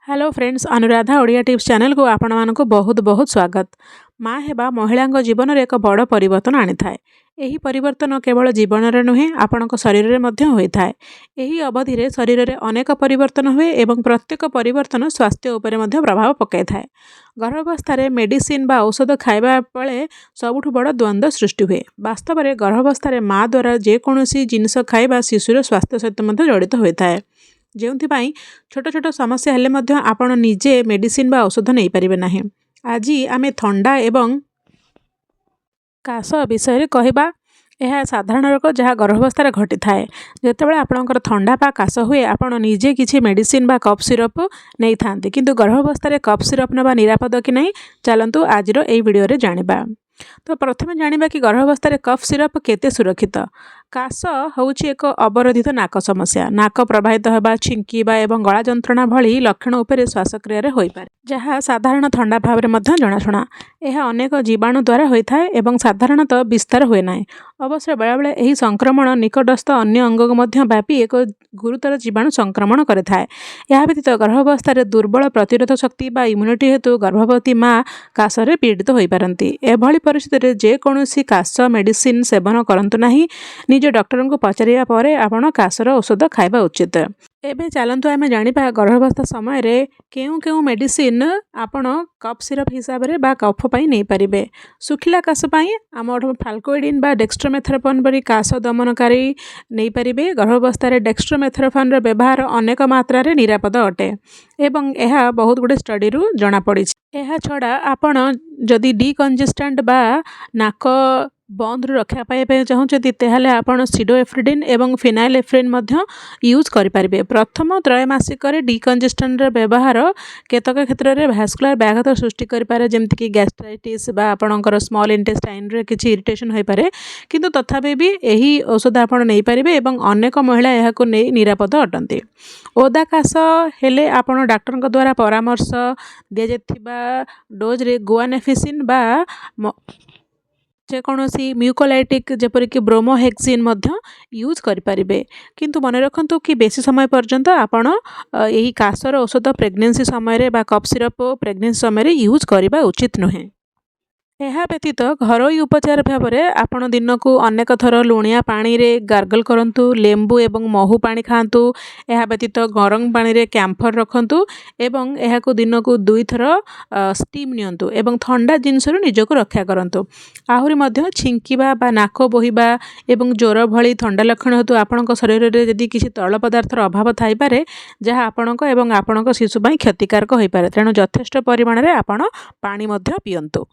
Hello friends, Anuradha Odia tips channel को आपण मानक बहुत बहुत स्वागत। माँ हेबा महिला जीवन में एक बड़ परिवर्तन आनी थाए। यही परिवर्तन केवल जीवन में नुहे आपण शरीर में होता है। यही अवधि रे शरीर में अनेक परिवर्तन हुए एवं प्रत्येक परिवर्तन स्वास्थ्य उपर प्रभाव पकाई थाए। गर्भावस्था मेडिसिन बा औषध खाइबा बेले सबुठ बड़ द्वंद्व सृष्टि हुए। वास्तव में गर्भावस्था माँ द्वारा जेकोसी जिनस खाइबा शिशुर स्वास्थ्य सहित जड़ित होता है। जो छोट छोट समस्या हेले आपण निजे मेडिसिन बा औषध नहीं पारे ना। आज आमे थंडा एवं काश विषय कहवा। यह साधारण रोग जहाँ गर्भावस्था घटी थाए। जितेबाला आपणकर थंडा बा काश हुए आपण निजे किसी मेडिसिन बा कफ सिरप नहीं थांती, किंतु गर्भावस्था कफ सिरप नवा निरापद कि नहीं चलतु आज यही वीडियो रे जानिबा। तो प्रथमे जानिबा कि गर्भावस्था कफ सिरप केते सुरक्षित। काश होउछि एक अवरोधित नाक समस्या। नाक प्रभावित होगा, छिंकिबा एवं गला जंत्रणा भली लक्षण उपरे श्वासक्रिया रे होई पारे, जहाँ साधारण थंडा भाव में जनाशुना। यह अनेक जीवाणु द्वारा होता है एवं साधारणतः विस्तार हुए ना। अवश्य बेले बेले यही संक्रमण निकटस्थ अन्य अंग को व्यापी एक गुरुतर जीवाणु संक्रमण करें। यह व्यतीत गर्भावस्था दुर्बल प्रतिरोध शक्ति बा इम्यूनिटी हेतु गर्भवती माँ काश पीड़ित हो पारती। एभली परिस्थिति जेकोसी काश मेडिसिन सेवन करंतु नहीं। निज डॉक्टर को पचारिया परे आपण काशर औषध खाइबा उचित। एबे चलतु आमे जानिबा गर्भावस्था समय रे केउ केउ मेडिसिन आपण कफ सिरप हिसाब रे बा कफ पई नहीं पारिबे। सुखिला काश पई आम फाल्कोइडिन बा डेक्स्ट्रोमेथोरेफोन परी काश दमनकारी नहीं पारिबे। गर्भावस्था रे डेक्स्ट्रोमेथोरेफोन रो व्यवहार अनेक मात्रा रे निरापद अटे एवं यह बहुत गुडे स्टडी रु जना पड़ी। यह छड़ा आपण जदि डीकंजेस्टेंट बा नाक बंद रक्षा पाइबा चाहूँगी तेले आपण सिडोएफ्रिडिन एवं फिनाइलेफ्रिन यूज करें। प्रथम त्रैमासिक डीकंजेस्टेंट व्यवहार केतक क्षेत्र में भास्कुलर व्याघात सृष्टि करें, जमीक गैस्ट्राइटिस बा आपणकर स्मॉल इंटेस्टाइन रे किछि इरिटेशन हो पारे, किंतु तथापि भी यही औषध आपण नहीं पारिबे एवं अनेक महिला यहाको नहीं निरापद अटंती। ओदा काश हेले आपण डाक्टर द्वारा परामर्श दिया जाइथिबा डोज रे गुआनेफिसिन बा जेकोसी म्यूकोलाइटिक जेपरिक ब्रोमोहेक्सिन यूज करें। किंतु मन रखु कि बेसी समय पर्यंत आपण यही काशर औषध प्रेग्नेंसी समय बा कफ सिरप प्रेग्नेंसी समय यूज करने उचित नुहे। यह व्यतीत घरोई उपचार भाव में आपण दिन को अनेक थर लुणिया पानी रे गार्गल करंतु, लेंबू एवं महू पानी खातु। यह व्यतीत गरम पानी रे कैम्फर रखंतु एवं यह दिन को 2 थर स्टीम नियंतु एवं ठंडा जिनस निजक रक्षा करंतु। आहुरी मध्य छिंकिबा बा नाक बोहिबा एवं ज्वर भली ठंडा लक्षण हेतु आपणक शरीर में यदि किसी तरल पदार्थर अभाव थाई पारे, जहाँ आपणक एवं आपणक शिशु पई क्षतिकारक होई पारे। तेणु यथेष्ट परिमाण रे आपण पानी मध्य पियंतु।